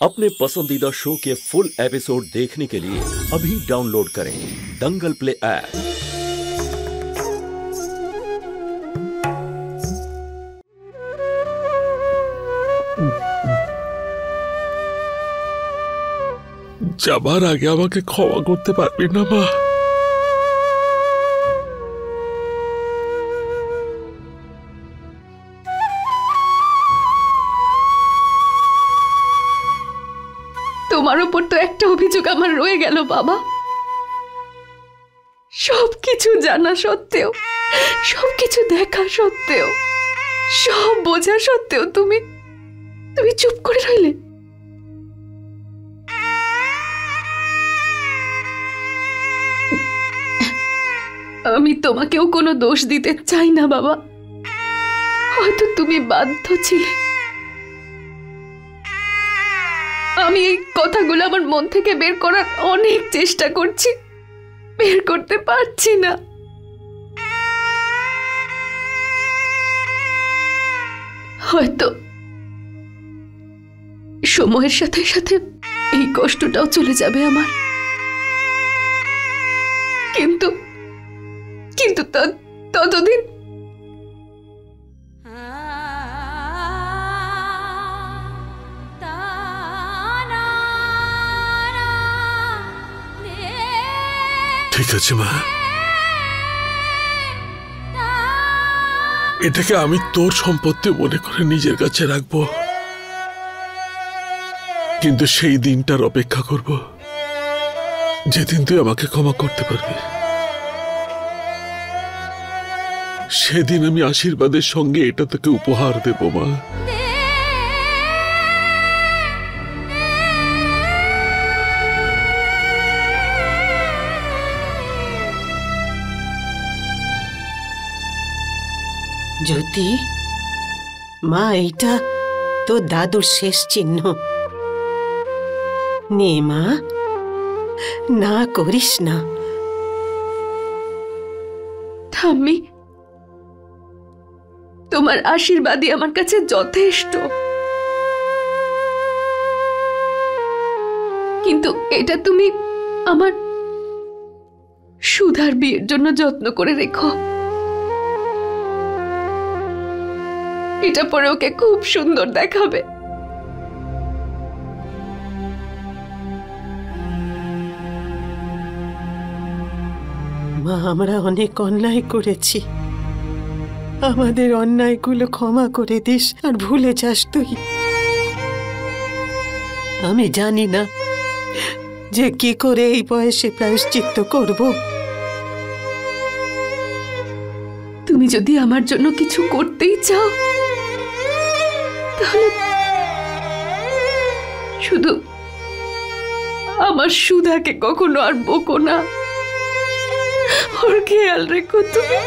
अपने पसंदीदा शो के फुल एपिसोड देखने के लिए अभी डाउनलोड करें दंगल प्ले ऐप। যাবার আগে আমাকে ক্ষমা করতে পারবি না মা? তোমার উপর তো একটা অভিযোগ আমার রয়ে গেল বাবা। সবকিছু জানা সত্ত্বেও, সবকিছু দেখা সত্ত্বেও, সব বোঝা সত্ত্বেও তুমি চুপ করে রইলে। আমি তোমাকেও কোনো দোষ দিতে চাই না বাবা, হয়তো তুমি বাধ্য ছিলে। আমি এই কথাগুলো আমার মন থেকে বের করার অনেক চেষ্টা করছি, বের করতে পারছি না। হয়তো সময়ের সাথে সাথে এই কষ্টটাও চলে যাবে আমার, কিন্তু কিন্তু ততদিন ঠিক আছে মা, এটাকে আমি তোর সম্পত্তি মনে করে নিজের কাছে রাখবো, কিন্তু সেই দিনটার অপেক্ষা করব যেদিন তুই আমাকে ক্ষমা করতে পারবি। সেদিন আমি আশীর্বাদের সঙ্গে এটা তোকে উপহার দেব মা। জ্যোতি মা, এইটা তোর দাদুর শেষ চিহ্ন। নে মা, না করিস না। ঠাম্মি, তোমার আশীর্বাদই আমার কাছে যথেষ্ট, কিন্তু এটা তুমি আমার সুধার বিয়ের জন্য যত্ন করে রেখো। এটা পরে ওকে খুব সুন্দর দেখাবে। মা, আমরা অনেক অন্যায় করেছি, আমাদের অন্যায়গুলো ক্ষমা করে দিস আর ভুলে যাস তুই। আমি জানি না যে কি করে এই বয়সে প্রায়শ্চিত্ত করব। তুমি যদি আমার জন্য কিছু করতেই চাও, তাহলে শুধু আমার সুধাকে কখনো আর বকো না, ওর খেয়াল রেখো তুমি।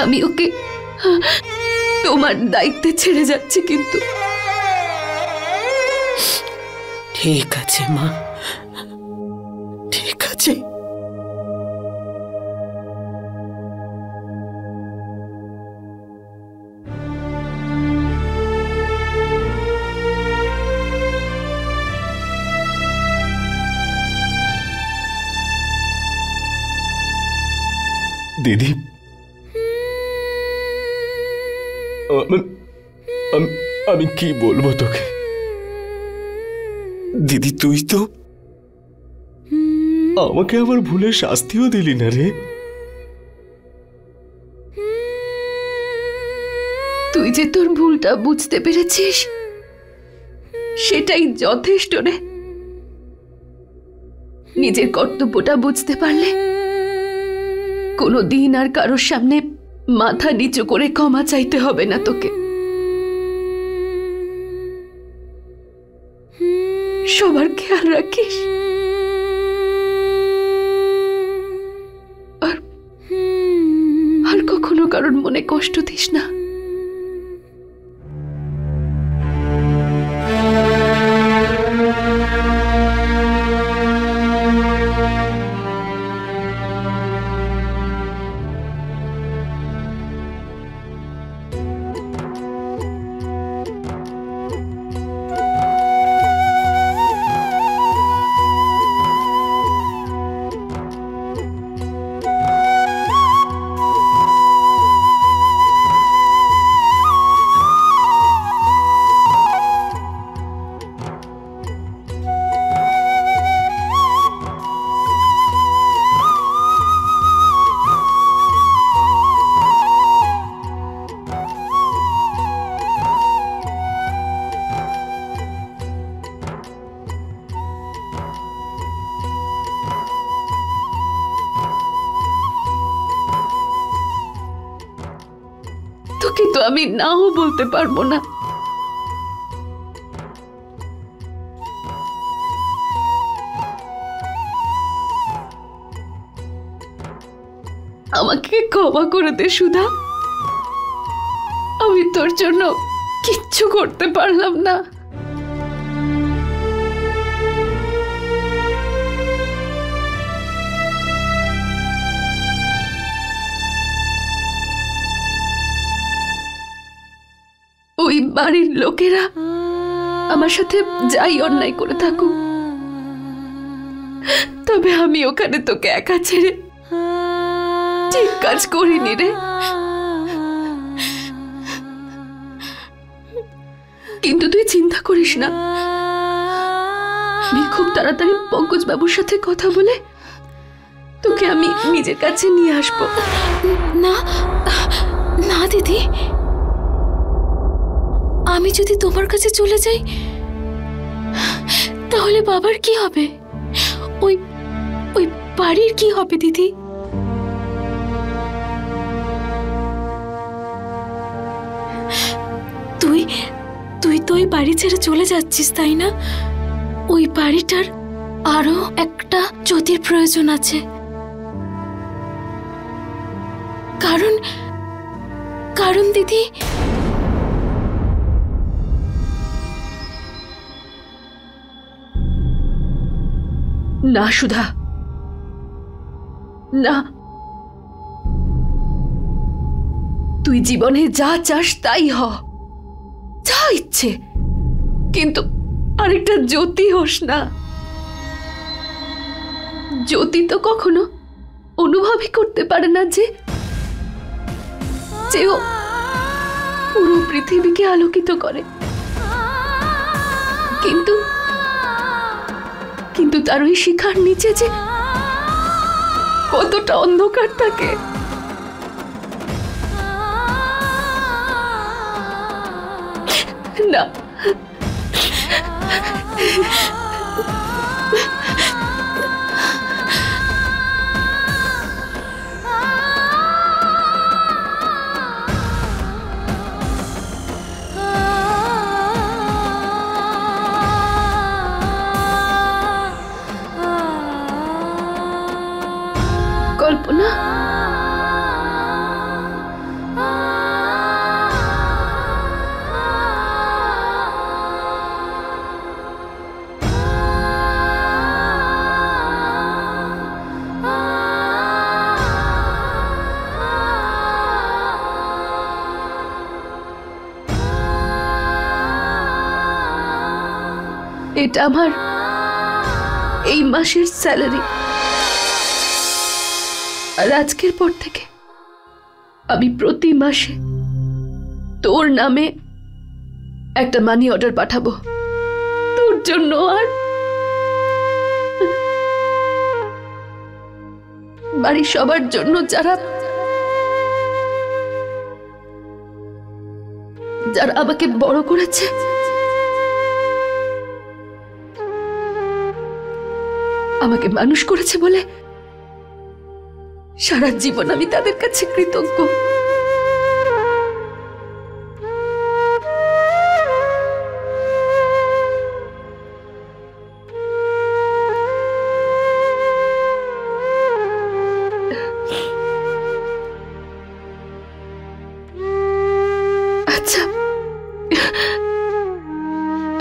আমি ওকে তোমার দায়িত্বে ছেড়ে যাচ্ছি, কিন্তু ঠিক আছে মা, ঠিক আছে। দিদি, আমি কি বলবো তোকে? দিদি, তুই তো আমাকে আবার ভুলে শাস্তিও দিলি না রে। তুই যে তোর ভুলটা বুঝতে পেরেছিস, সেটাই যথেষ্ট রে। নিজের কর্তব্যটা বুঝতে পারলে কোনোদিন আর কারোর সামনে মাথা নিচু করে ক্ষমা চাইতে হবে না তোকে। সবার খেয়াল রাখিস, আর কখনো কারোর মনে কষ্ট দিস না। তোকে তো আমি নাও বলতে পারবো না। আমাকে ক্ষমা করে দে সুধা, আমি তোর জন্য কিচ্ছু করতে পারলাম না। ওই বাড়ির লোকেরা আমার সাথে যাই অন্যায় করে থাকুক, তবে আমি ওখানে তোকে একা ছেড়ে ঠিক কাজ করিনি রে। কিন্তু তুই চিন্তা করিস না, আমি খুব তাড়াতাড়ি পঙ্কজ বাবুর সাথে কথা বলে তোকে আমি নিজের কাছে নিয়ে আসবো। না না দিদি, আমি যদি তোমার কাছে চলে যাই তাহলে বাবার কি হবে? ওই ওই বাড়ির কি হবে দিদি? তুই তুই তো ওই বাড়ি ছেড়ে চলে যাচ্ছিস, তাই না? ওই বাড়িটার আরো একটা জ্যোতির প্রয়োজন আছে, কারণ কারণ দিদি, না সুধা, না, তুই জীবনে যা চাস তাই হ, যা ইচ্ছে, কিন্তু আরেকটা জ্যোতি হোস না। জ্যোতি তো কখনো অনুভবই করতে পারে না যে ও পুরো পৃথিবীকে আলোকিত করে, কিন্তু কিন্তু তার ওই শিখার নিচে যে কতটা অন্ধকার থাকে। না, কল্পনা, এটা আমার এই মাসের স্যালারি, আর আজকের পর থেকে আমি প্রতি মাসে তোর নামে একটা মানি অর্ডার পাঠাবো, তোর জন্য আর বাড়ির সবার জন্য, যারা যারা আমাকে বড় করেছে, আমাকে মানুষ করেছে বলে সারা জীবন আমি তাদের কাছে কৃতজ্ঞ। আচ্ছা,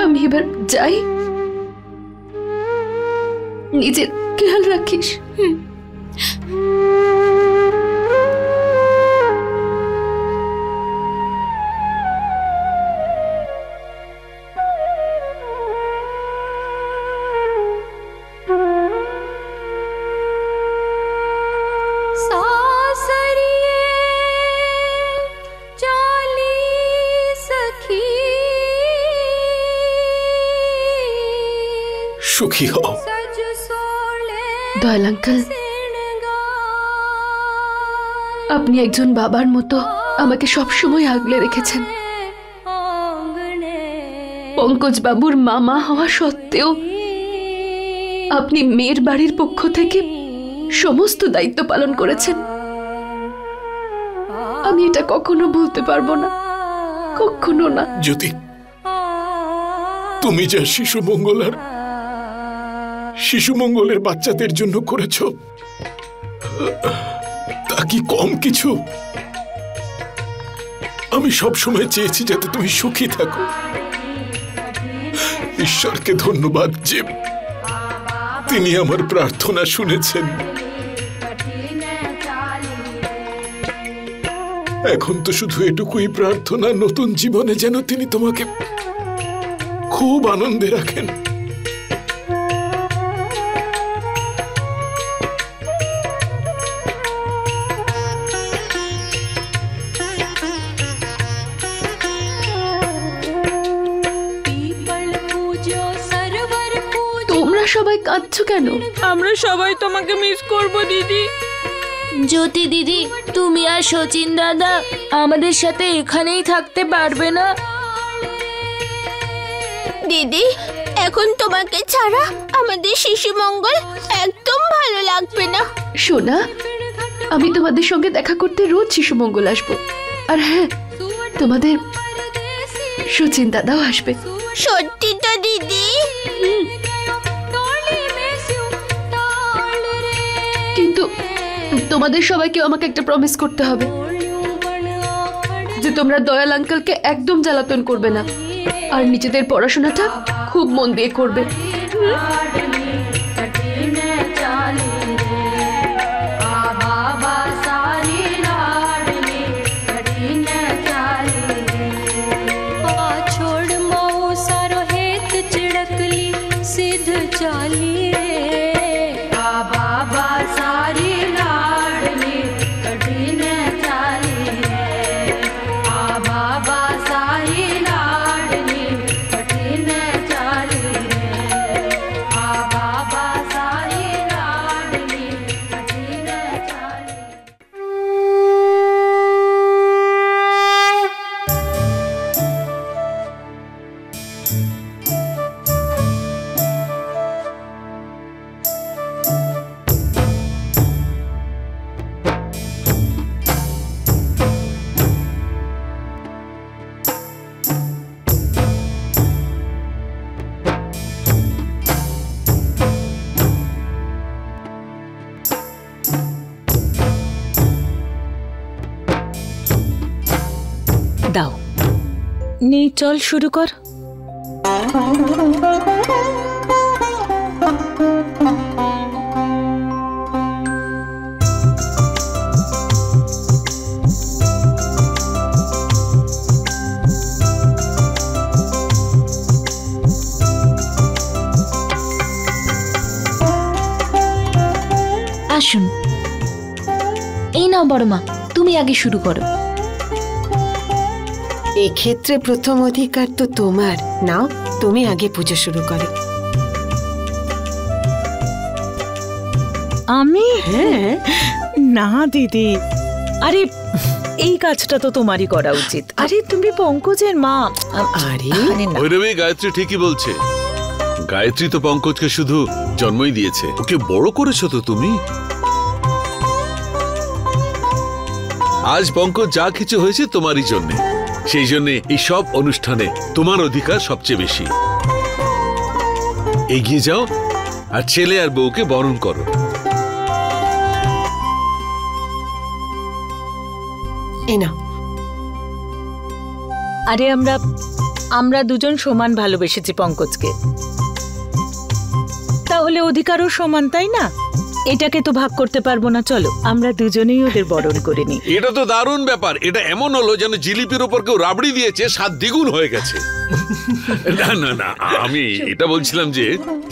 আমি এবার যাই, নিজের খেয়াল রাখিস। সুখী হও। দয়াল আঙ্কেল, আপনি একজন বাবার মতো আমাকে সবসময় আগলে রেখেছেন। পঙ্কজ বাবুর মামা হওয়া সত্ত্বেও আপনি মেয়ের বাড়ির পক্ষ থেকে সমস্ত দায়িত্ব পালন করেছেন। আমি এটা কখনো ভুলতে পারবো না, কখনো না। যদি তুমি যা শিশু মঙ্গলের বাচ্চাদের জন্য করেছ তা কি কম কিছু? আমি সবসময় চেয়েছি যাতে তুমি সুখী থাকো। ঈশ্বরকে ধন্যবাদ যে তিনি আমার প্রার্থনা শুনেছেন। এখন তো শুধু এটুকুই প্রার্থনা, নতুন জীবনে যেন তিনি তোমাকে খুব আনন্দে রাখেন। তোমরা সবাই কাঁদছো কেন? আমরা সবাই তোমাকে মিস করব দিদি। জ্যোতি দিদি, তুমি আর শচীন দাদা আমাদের সাথে এখানেই থাকতে পারবে না? দিদি, এখন তোমাকে ছাড়া আমাদের শিশু মঙ্গল একদম ভালো লাগবে না। সোনা, আমি তোমাদের সঙ্গে দেখা করতে রোজ শিশু মঙ্গল আসবো। আর হ্যাঁ, তোমাদের শচীন দাদাও আসবে। সত্যি তো দিদি? কিন্তু তোমাদের সবাইকে আমাকে একটা প্রমিস করতে হবে যে তোমরা দয়াল আঙ্কেলকে একদম জ্বালাতন করবে না, আর নিজেদের পড়াশোনাটা খুব মন দিয়ে করবে। দাও নে, চল শুরু কর। আসুন, এই নাও বড় মা, তুমি আগে শুরু করো। এক্ষেত্রে প্রথম অধিকার তো তোমার। নাও, তুমি আগে পুজো শুরু করো। আমি? হ্যাঁ। না দিদি, আরে এই কাজটা তো তোমারই করা উচিত। আরে তুমি পঙ্কজের মা। আরে না। ভৈরবী, গায়ত্রী ঠিকই বলছে। গায়ত্রী তো পঙ্কজকে শুধু জন্মই দিয়েছে, ওকে বড় করেছো তো তুমি। আজ পঙ্কজ যা কিছু হয়েছে তোমারই জন্যে, সেই জন্যে এই সব অনুষ্ঠানে তোমার অধিকার সবচেয়ে বেশি। এগিয়ে যাও আর ছেলে আর বউকে বরণ করো। এই নাও। আরে আমরা দুজন সমান ভালোবেসেছি পঙ্কজকে, তাহলে অধিকারও সমান, তাই না? এটাকে তো ভাগ করতে পারবো না। চলো আমরা দুজনেই ওদের বরণ করে নিই। এটা তো দারুণ ব্যাপার। এটা এমন হলো যেন জিলিপির উপর কেউ রাবড়ি দিয়েছে, স্বাদ দ্বিগুণ হয়ে গেছে। না না না, আমি এটা বলছিলাম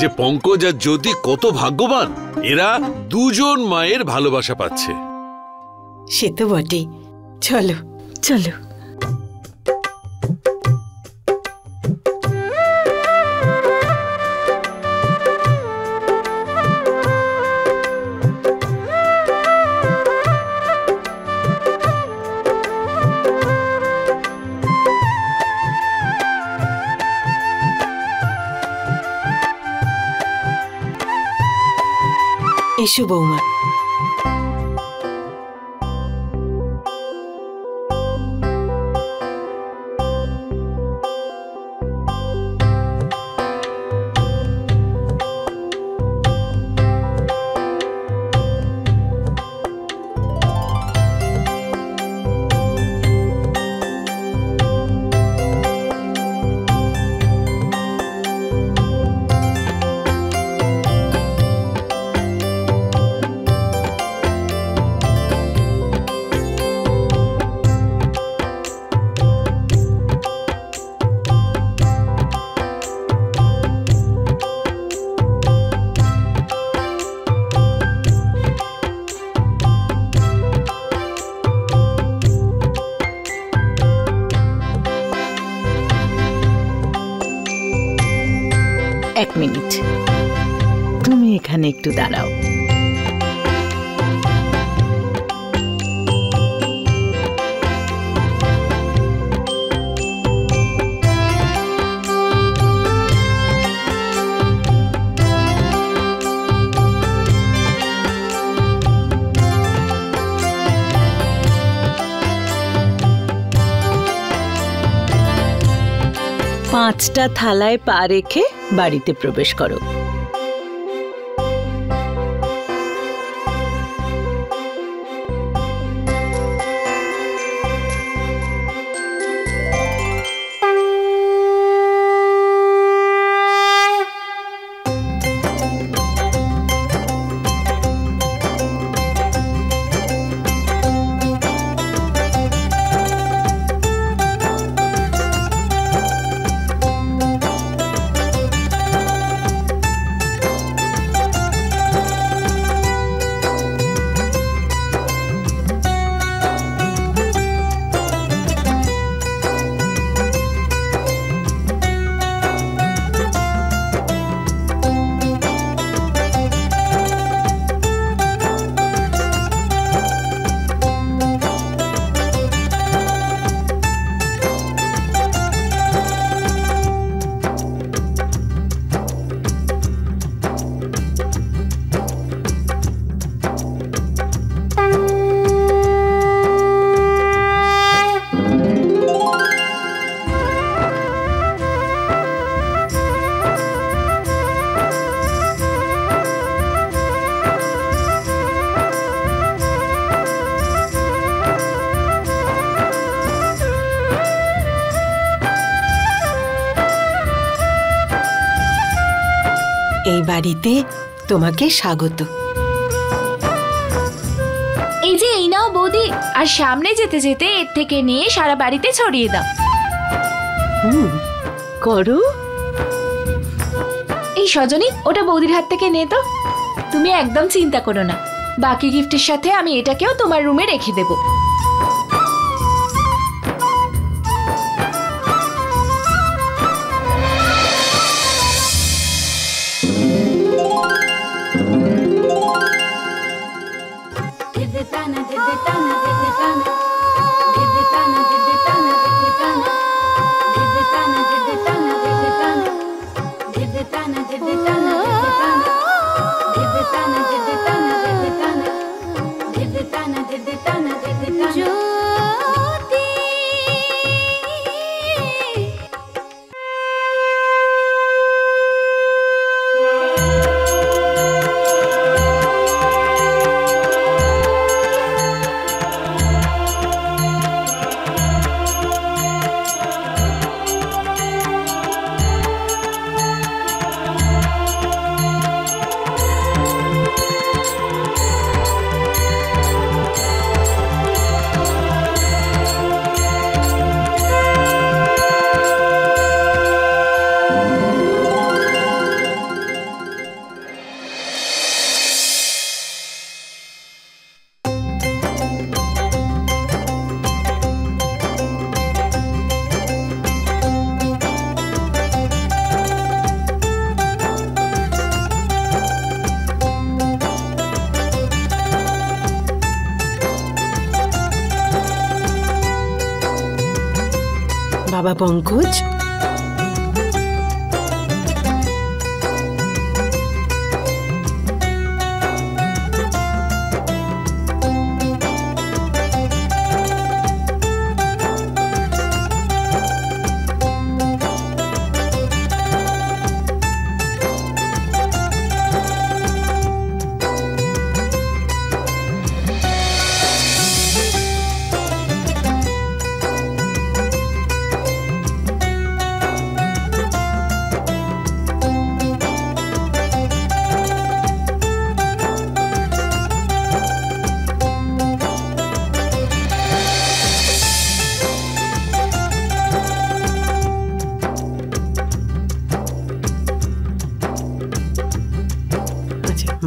যে পঙ্কজ আর জ্যোতি কত ভাগ্যবান। এরা দুজন মায়ের ভালোবাসা পাচ্ছে। সে তো বটেই। চলো চলো। এসো বৌমা। এক মিনিট, তুমি এখানে একটু দাঁড়াও। পাঁচটা থালায় পা রেখে বাড়িতে প্রবেশ করো। এই বাড়িতে তোমাকে স্বাগত। এই যে এই নাও বৌদি, আর সামনে যেতে যেতে এর থেকে নিয়ে সারা বাড়িতে ছড়িয়ে দাও। করো। এই সজনী, ওটা বৌদির হাত থেকে নে তো। তুমি একদম চিন্তা করো না, বাকি গিফটের সাথে আমি এটাকেও তোমার রুমে রেখে দেব। বাবা পঙ্কজ,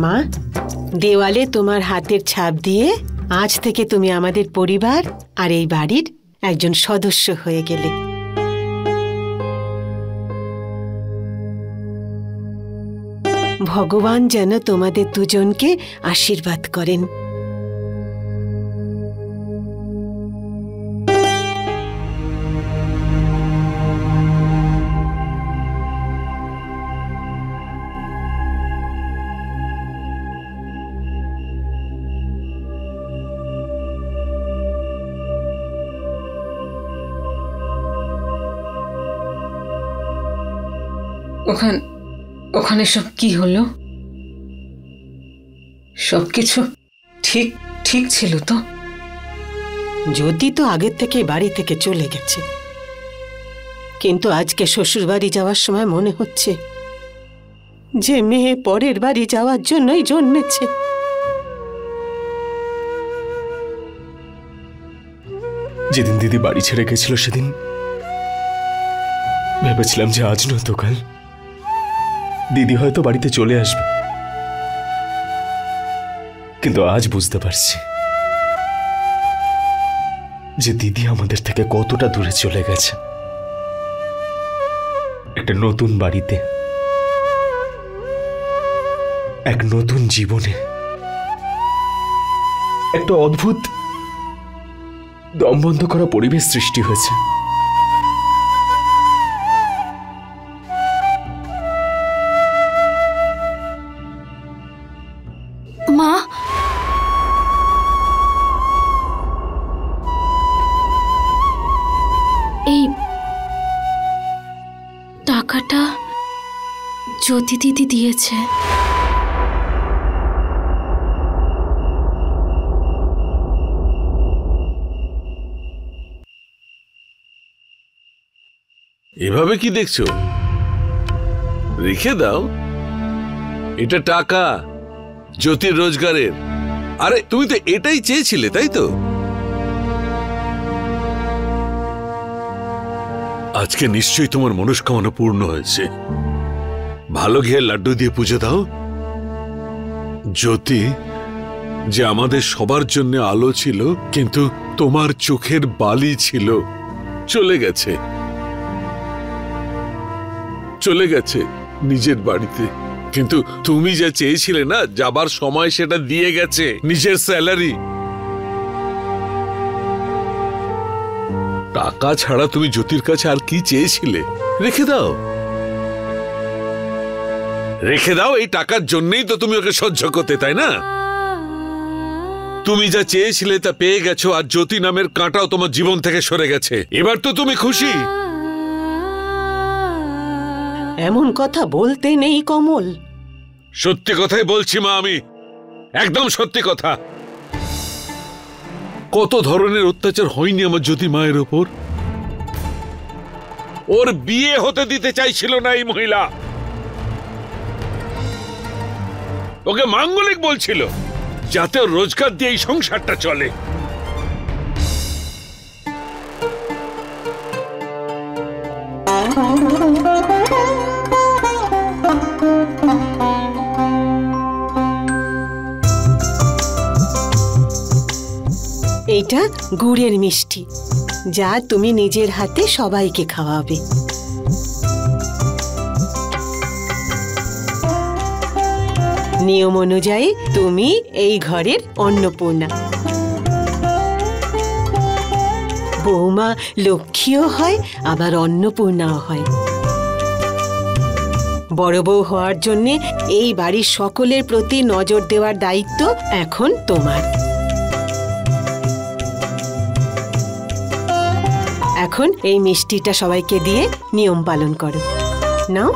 মা, দেওয়ালে তোমার হাতের ছাপ দিয়ে আজ থেকে তুমি আমাদের পরিবার আর এই বাড়ির একজন সদস্য হয়ে গেলে। ভগবান যেন তোমাদের দুজনকে আশীর্বাদ করেন। ওখানে সব কি হলো? সবকিছু ঠিক ঠিক ছিল তো? জ্যোতি তো আগের থেকে বাড়ি থেকে চলে গেছে, কিন্তু আজকে শ্বশুর বাড়ি যাওয়ার সময় মনে হচ্ছে যে মেয়ে পরের বাড়ি যাওয়ার জন্যই জন্মেছে। যেদিন দিদি বাড়ি ছেড়ে গেছিল সেদিন ভেবেছিলাম যে আজ নয়তো কাল দিদি হয়তো বাড়িতে চলে আসবে, কিন্তু আজ বুঝতে পারছি যে দিদি আমাদের থেকে কতটা দূরে চলে গেছে, একটা নতুন বাড়িতে, এক নতুন জীবনে, একটা অদ্ভুত দম বন্ধ করা পরিবেশ সৃষ্টি হয়েছে। মা, এই টাকাটা জ্যোতি দিদি দিয়েছে। এভাবে কি দেখছো? রেখে দাও, এটা টাকা জ্যোতির রোজগারের। আরে তুমি তো এটাই চেয়েছিলে, তাই তো? আজকে নিশ্চয়ই তোমার মনস্কামনা পূর্ণ হয়েছে। ভালো ঘিয়ে লাড্ডু দিয়ে পুজো দাও। জ্যোতি যে আমাদের সবার জন্য আলো ছিল, কিন্তু তোমার চোখের বালি ছিল, চলে গেছে, চলে গেছে নিজের বাড়িতে। কিন্তু তুমি যা চেয়েছিলে না, যাবার সময় সেটা দিয়ে গেছে, নিজের স্যালারি। টাকা ছাড়া তুমি জ্যোতির কাছে আর কি চেয়েছিলে? রেখে দাও, রেখে দাও। এই টাকার জন্যই তো তুমি ওকে সহ্য করতে, তাই না? তুমি যা চেয়েছিলে তা পেয়ে গেছো, আর জ্যোতি নামের কাঁটাও তোমার জীবন থেকে সরে গেছে। এবার তো তুমি খুশি? এমন কথা বলতে নেই কমল। সত্যি কথাই বলছি মা, আমি একদম সত্যি কথা। কত ধরনের অত্যাচার হয়নি আমার জ্যোতি মায়ের ওপর। ওর বিয়ে হতে দিতে চাইছিল না এই মহিলা, ওকে মাঙ্গলিক বলছিল যাতে ওর রোজগার দিয়ে এই সংসারটা চলে। এইটা গুড়ের মিষ্টি, যা তুমি নিজের হাতে সবাইকে খাওয়াবে। নিয়ম অনুযায়ী তুমি এই ঘরের অন্নপূর্ণা। বৌমা লক্ষ্মীও হয়, আবার অন্নপূর্ণাও হয়। বড় বউ হওয়ার জন্য এই বাড়ির সকলের প্রতি নজর দেওয়ার দায়িত্ব এখন তোমার। এখন এই মিষ্টিটা সবাইকে দিয়ে নিয়ম পালন করো। নাও।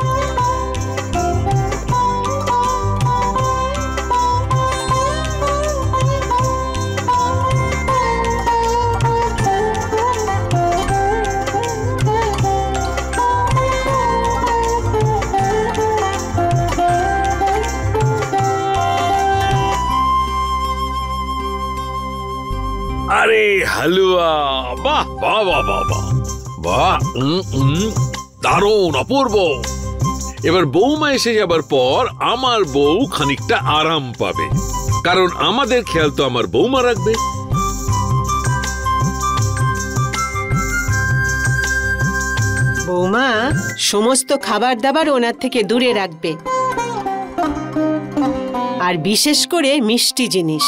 আরে হালুয়া, বাহ বাহ বাহ বাহ বাহ বাহ, দারুণ, অপূর্ব। এবার বৌমা এসে যাবার পর আমার বউ খানিকটা আরাম পাবে, কারণ আমাদের খেয়াল তো আমার বৌমা রাখবে। বৌমা সমস্ত খাবার দাবার ওনার থেকে দূরে রাখবে। আর বিশেষ করে মিষ্টি জিনিস।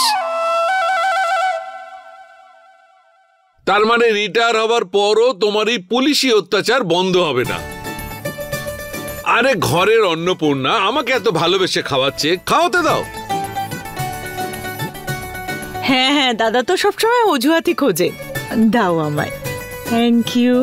তার মানে রিটায়ার হবার পরও তোমার এই পুলিশি অত্যাচার বন্ধ হবে না। আরে ঘরের অন্নপূর্ণা আমাকে এত ভালোবেসে খাওয়াচ্ছে, খাওয়াতে দাও। হ্যাঁ হ্যাঁ, দাদা তো সবসময় অজুহাতি খোঁজে। দাও আমায়। Thank you.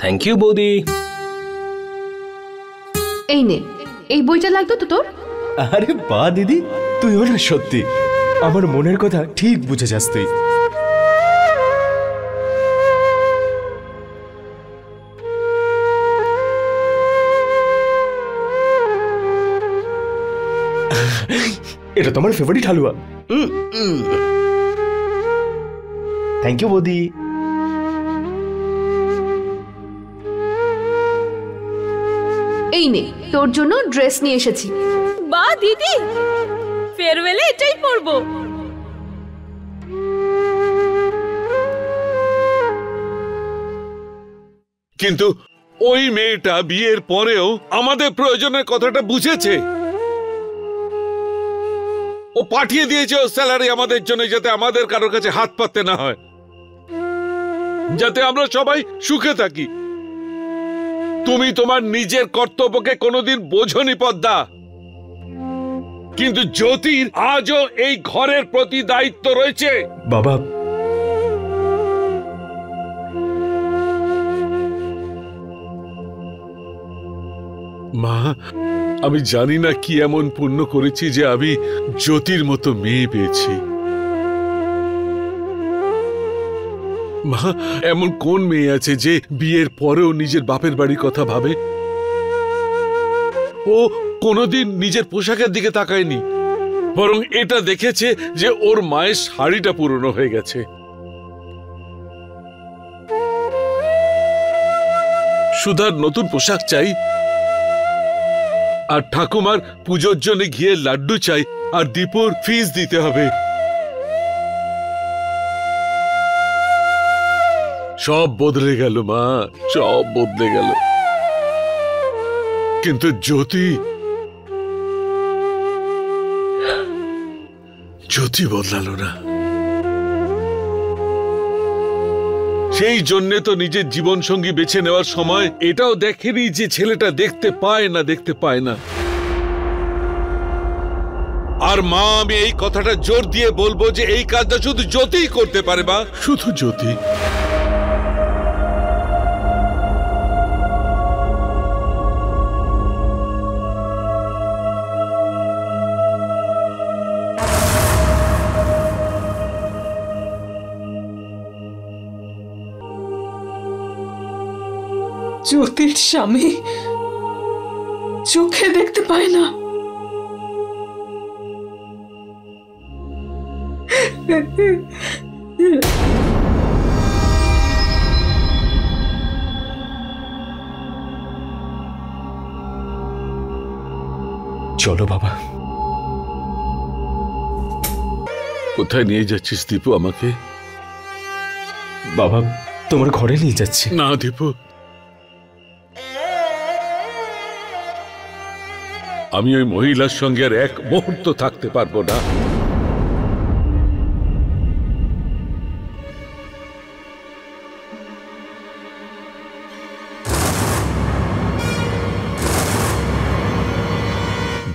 থ্যাংক ইউ বৌদি। এই নে, এই বইটা লাগতো তো তোর? আরে বাহ দিদি, তুইও না সত্যি আমার মনের কথা ঠিক বুঝে যাস তুই। এটা তোমার ফেভারিট হালুয়া। থ্যাংক ইউ বৌদি। এই নে, তোর জন্য ড্রেস নিয়ে এসেছি। বাহ দিদি, ফেয়ারওয়েলে এটাই পরবো। কিন্তু ওই মেয়েটা বিয়ের পরেও আমাদের প্রয়োজনের কথাটা বুঝেছে। ও পাঠিয়ে দিয়েছে ও স্যালারি আমাদের জন্য, যাতে আমাদের কারোর কাছে হাত পাততে না হয়, যাতে আমরা সবাই সুখে থাকি। তুমি তোমার নিজের কর্তব্যকে কোনোদিন বোঝনি পদ্মা, কিন্তু জ্যোতির আজও এই ঘরের প্রতি দায়িত্ব রয়েছে। বাবা, মা, আমি জানি না কি এমন পুণ্য করেছি যে আমি জ্যোতির মতো মেয়ে পেয়েছি। মা, এমন কোন মেয়ে আছে যে বিয়ের পরেও নিজের বাপের বাড়ির কথা ভাবে? ও কোনোদিন নিজের পোশাকের দিকে তাকায়নি, বরং এটা দেখেছে যে ওর মায়ের শাড়িটা পুরনো হয়ে গেছে। সুধার নতুন পোশাক চাই, আর ঠাকুমার পুজোর জন্য ঘিয়ে লাড্ডু চাই, আর দীপুর ফিস দিতে হবে। সব বদলে গেল মা, সব বদলে গেল। কিন্তু জ্যোতি বদলালো না। সেই জন্য তো নিজের জীবন সঙ্গী বেছে নেওয়ার সময় এটাও দেখেনি যে ছেলেটা দেখতে পায় না। আর মা, আমি এই কথাটা জোর দিয়ে বলবো যে এই কাজটা শুধু জ্যোতিই করতে পারে, মা, শুধু জ্যোতি। জ্যোতির স্বামী চোখে দেখতে পায় না। চলো বাবা। কোথায় নিয়ে যাচ্ছিস দীপু আমাকে? বাবা, তোমার ঘরে নিয়ে যাচ্ছি। না দীপু, আমি ওই মহিলার সঙ্গে আর এক মুহূর্ত থাকতে পারবো না।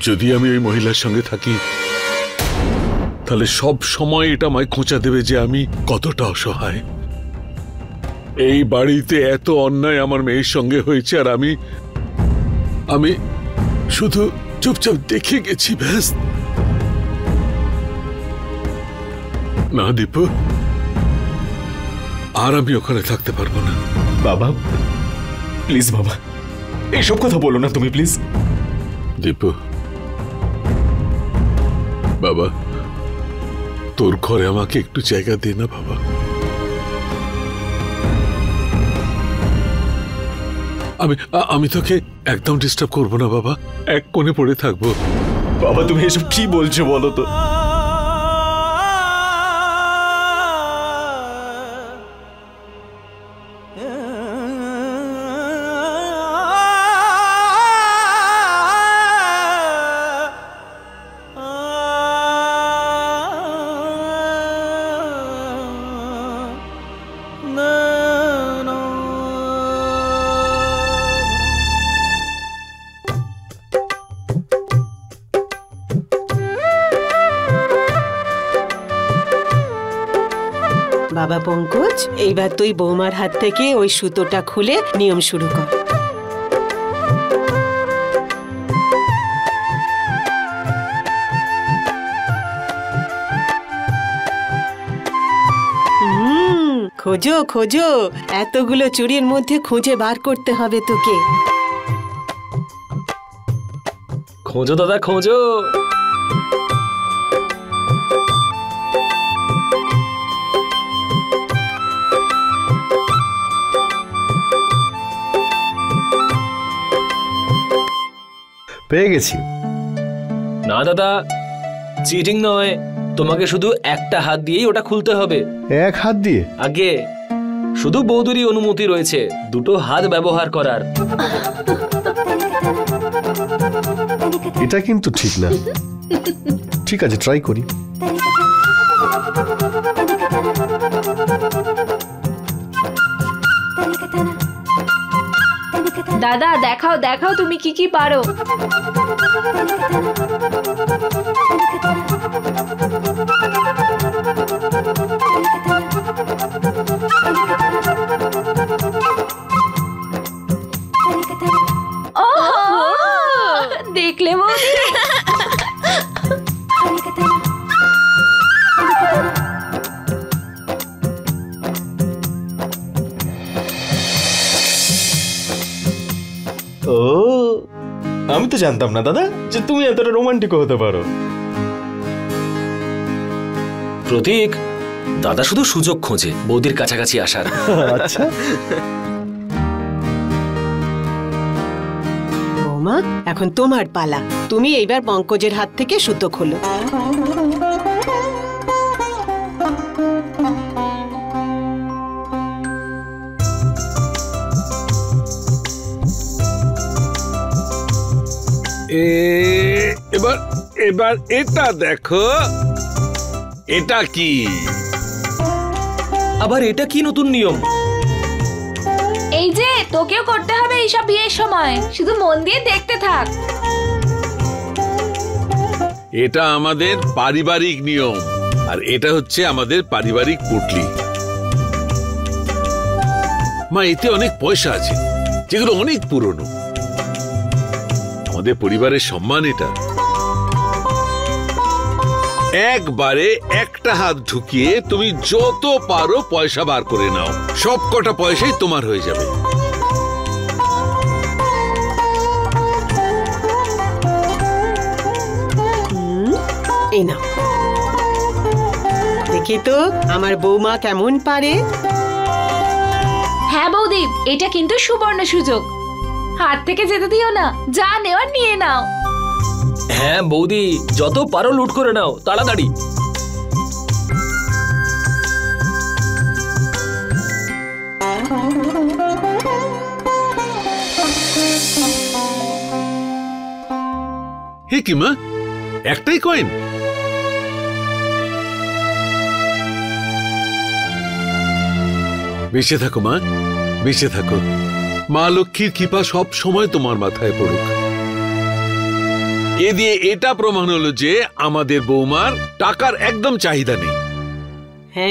যদি আমি ওই মহিলার সঙ্গে থাকি, তাহলে সব সময় এটা আমায় খোঁচা দেবে যে আমি কতটা অসহায়। এই বাড়িতে এত অন্যায় আমার মেয়ের সঙ্গে হয়েছে, আর আমি শুধু চুপচাপ দেখে গেছি, ব্যাস। না দীপু, আর আমি ওখানে থাকতে পারবো না। বাবা প্লিজ, বাবা এইসব কথা বলো না তুমি প্লিজ। দীপু বাবা, তোর ঘরে আমাকে একটু জায়গা দে না বাবা। আমি তোকে একদম ডিস্টার্ব করবো না বাবা, এক কোণে পড়ে থাকবো। বাবা তুমি এসব কি বলছো বলো তো? বাবা পঙ্কজ, এইবার তুই বৌমার হাত থেকে ওই সুতোটা খুলে নিয়ম শুরু কর। খোঁজো খোঁজো, এতগুলো চুড়ির মধ্যে খুঁজে বার করতে হবে তোকে। খোঁজো দাদা খোঁজো। পেয়ে গেছি। না দাদা, চিটিং নয়, তোমাকে শুধু একটা হাত দিয়েই ওটা খুলতে হবে। এক হাত দিয়ে? আগে শুধু বৌদিরই অনুমতি রয়েছে দুটো হাত ব্যবহার করার। এটা কিন্তু ঠিক না। ঠিক আছে, ট্রাই করি। দাদা দেখাও দেখাও তুমি কি কি পারো। দেখলে বৌদি? ও, আমি তো জানতাম না দাদা যে তুমি এতটা রোমান্টিক হতে পারো। প্রতীক, দাদা শুধু সুযোগ খোঁজে বৌদির কাছাকাছি আসার। আচ্ছা বৌমা, এখন তোমার পালা। তুমি এইবার পঙ্কজের হাত থেকে সুতো খোলো। এবার এবার এটা দেখো, এটা কি? আবার এটা কি নতুন নিয়ম? এই যে তোকেও করতে হবে এইসব বিয়ের সময়, শুধু মন দিয়ে দেখতে থাক। এটা আমাদের পারিবারিক নিয়ম, আর এটা হচ্ছে আমাদের পারিবারিক পুটলি। মা, এতে অনেক পয়সা আছে যেগুলো অনেক পুরনো। আমাদের পরিবারের সম্মান এটা। একবারে একটা হাত ঢুকিয়ে তুমি যত পারো পয়সা বার করে নাও, সব কটা পয়সাই তোমার হয়ে যাবে। এই নাও, দেখি তো আমার বৌমা কেমন পারে। হ্যাঁ বৌদি, এটা কিন্তু সুবর্ণ সুযোগ, হাত থেকে যেতে দিও না, যা নেওয়ার নিয়ে নাও। হ্যাঁ বৌদি, যত পারো লুট করে নাও তাড়াতাড়ি। হে কি মা, একটাই কয়েন? বেঁচে থাকো মা, বেঁচে থাকো। মা লক্ষ্মীর কৃপা সব সময় তোমার মাথায় পড়ুক। এ দিয়ে এটা প্রমাণ হলো যে আমাদের বৌমার টাকার একদম চাহিদা নেই।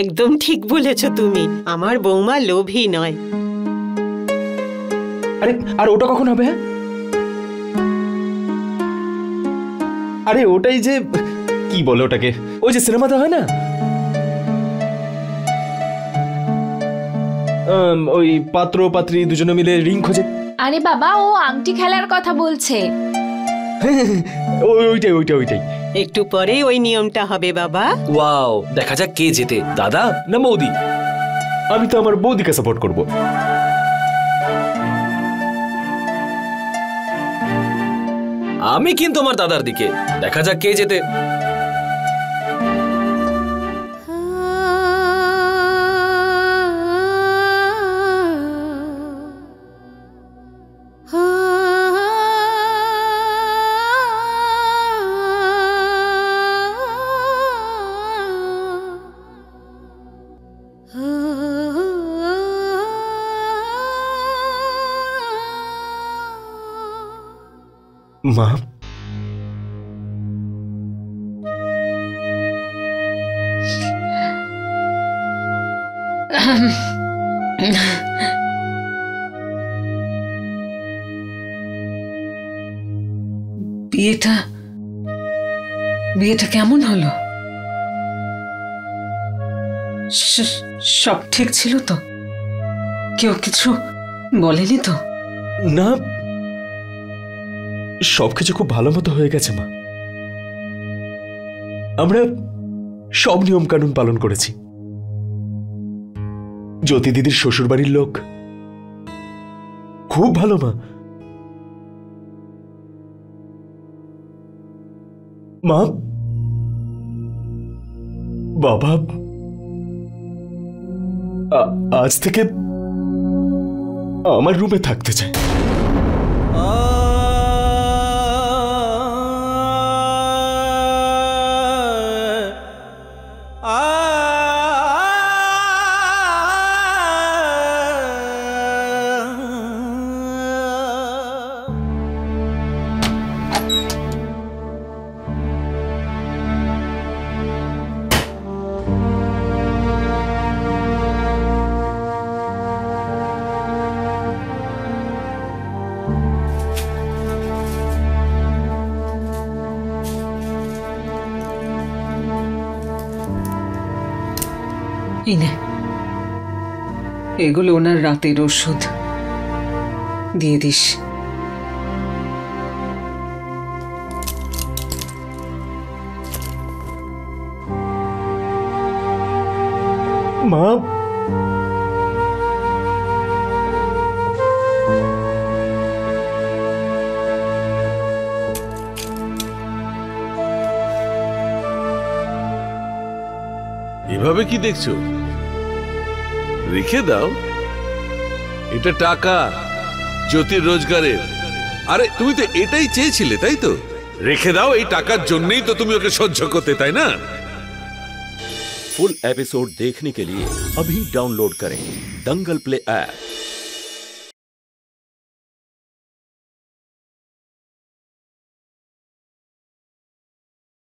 একদম ঠিক বলেছ তুমি, আমার বৌমা লোভী নয়। আরে আর ওটা কখন হবে? আরে ওটাই যে কি বলে ওটাকে, ওই যে সিনেমাতে হয় না, ওই পাত্র পাত্রী দুজনে মিলে রিং খোঁজে। আরে বাবা, ও আংটি খেলার কথা বলছে। ওইটাই একটু পরে ওই নিয়মটা হবে বাবা। ওয়াও, দেখা যাক কে জেতে, দাদা না বৌদি। আমি তো আমার বৌদিকে সাপোর্ট করব। আমি কিন্তু আমার দাদার দিকে, দেখা যাক কে জেতে। মা, বিয়েটা কেমন হলো? সব ঠিক ছিল তো? কেউ কিছু বলেনি তো? না, সবকিছু খুব ভালো মতো হয়ে গেছে মা। আমরা সব নিয়ম কানুন পালন করেছি। জ্যোতি দিদির শ্বশুর বাড়ির লোক খুব ভালো মা। মা, বাবা আজ থেকে আমার রুমে থাকতে চায়। এগুলো ওনার রাতের ওষুধ, দিয়ে দিস। মা, এভাবে কি দেখছো? রেখে দাও, এটা টাকা জ্যোতির রোজগারের। আরে তুমি তো এটাই চেয়েছিলে, তাই তো? রেখে দাও, এই টাকার জন্যই তো তুমি ওকে সহ্য করতে, তাই না? फुल एपिसोड देखने के लिए अभी डाउनलोड करें दंगल प्ले ऐप।